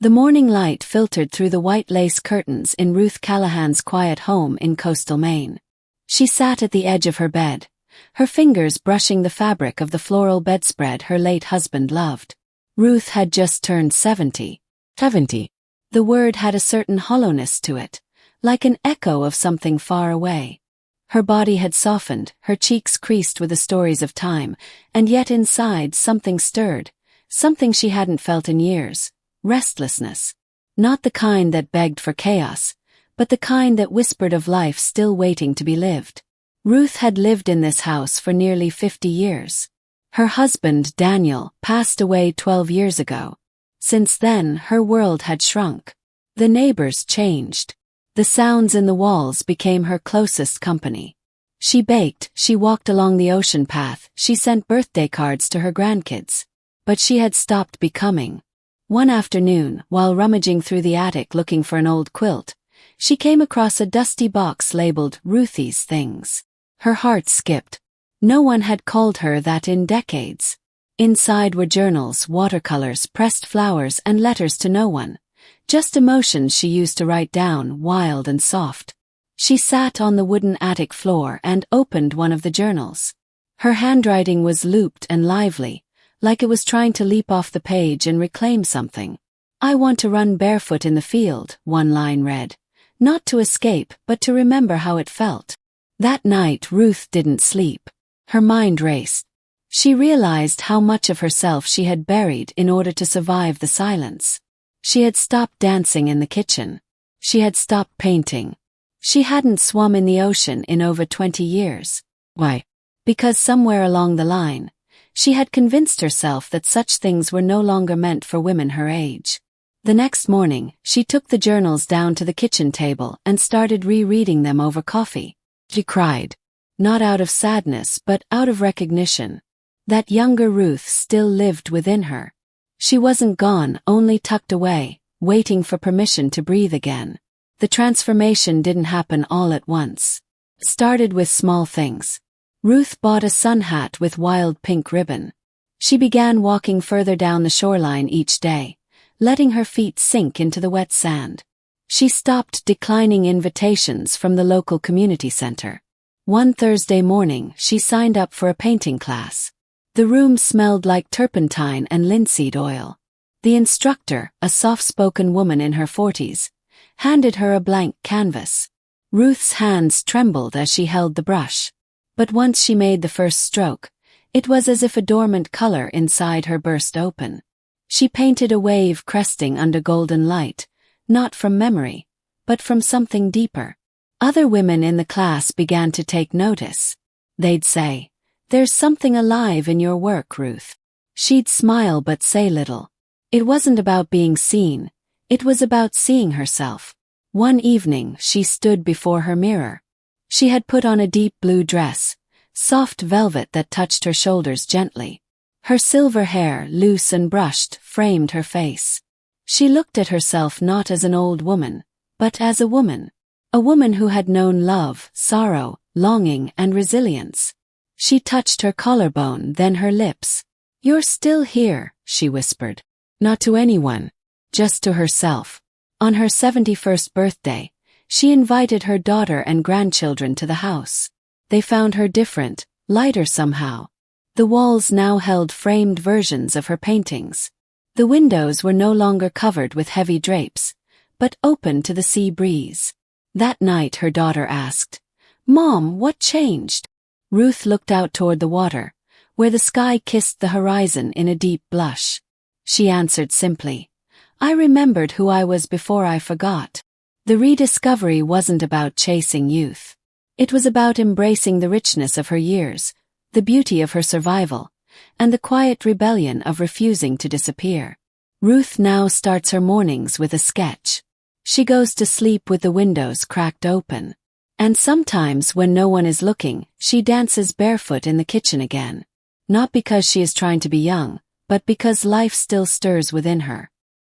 The morning light filtered through the white lace curtains in Ruth Callahan's quiet home in coastal Maine. She sat at the edge of her bed, her fingers brushing the fabric of the floral bedspread her late husband loved. Ruth had just turned 70. The word had a certain hollowness to it, like an echo of something far away. Her body had softened, her cheeks creased with the stories of time, and yet inside something stirred, something she hadn't felt in years. Restlessness. Not the kind that begged for chaos, but the kind that whispered of life still waiting to be lived. Ruth had lived in this house for nearly 50 years. Her husband, Daniel, passed away 12 years ago. Since then, her world had shrunk. The neighbors changed. The sounds in the walls became her closest company. She baked, she walked along the ocean path, she sent birthday cards to her grandkids. But she had stopped becoming. One afternoon, while rummaging through the attic looking for an old quilt, she came across a dusty box labeled Ruthie's Things. Her heart skipped. No one had called her that in decades. Inside were journals, watercolors, pressed flowers, and letters to no one. Just emotions she used to write down, wild and soft. She sat on the wooden attic floor and opened one of the journals. Her handwriting was looped and lively, like it was trying to leap off the page and reclaim something. "I want to run barefoot in the field," one line read. Not to escape, but to remember how it felt. That night Ruth didn't sleep. Her mind raced. She realized how much of herself she had buried in order to survive the silence. She had stopped dancing in the kitchen. She had stopped painting. She hadn't swum in the ocean in over 20 years. Why? Because somewhere along the line, she had convinced herself that such things were no longer meant for women her age. The next morning, she took the journals down to the kitchen table and started rereading them over coffee. She cried. Not out of sadness but out of recognition. That younger Ruth still lived within her. She wasn't gone, only tucked away, waiting for permission to breathe again. The transformation didn't happen all at once. It started with small things. Ruth bought a sun hat with wild pink ribbon. She began walking further down the shoreline each day, letting her feet sink into the wet sand. She stopped declining invitations from the local community center. One Thursday morning, she signed up for a painting class. The room smelled like turpentine and linseed oil. The instructor, a soft-spoken woman in her 40s, handed her a blank canvas. Ruth's hands trembled as she held the brush. But once she made the first stroke, it was as if a dormant color inside her burst open. She painted a wave cresting under golden light, not from memory, but from something deeper. Other women in the class began to take notice. They'd say, "There's something alive in your work, Ruth." She'd smile but say little. It wasn't about being seen, it was about seeing herself. One evening she stood before her mirror. She had put on a deep blue dress, soft velvet that touched her shoulders gently. Her silver hair, loose and brushed, framed her face. She looked at herself not as an old woman, but as a woman who had known love, sorrow, longing, and resilience. She touched her collarbone, then her lips. "You're still here," she whispered. Not to anyone, just to herself. On her 71st birthday, she invited her daughter and grandchildren to the house. They found her different, lighter somehow. The walls now held framed versions of her paintings. The windows were no longer covered with heavy drapes, but open to the sea breeze. That night her daughter asked, "Mom, what changed?" Ruth looked out toward the water, where the sky kissed the horizon in a deep blush. She answered simply, "I remembered who I was before I forgot." The rediscovery wasn't about chasing youth. It was about embracing the richness of her years, the beauty of her survival, and the quiet rebellion of refusing to disappear. Ruth now starts her mornings with a sketch. She goes to sleep with the windows cracked open. And sometimes when no one is looking, she dances barefoot in the kitchen again. Not because she is trying to be young, but because life still stirs within her.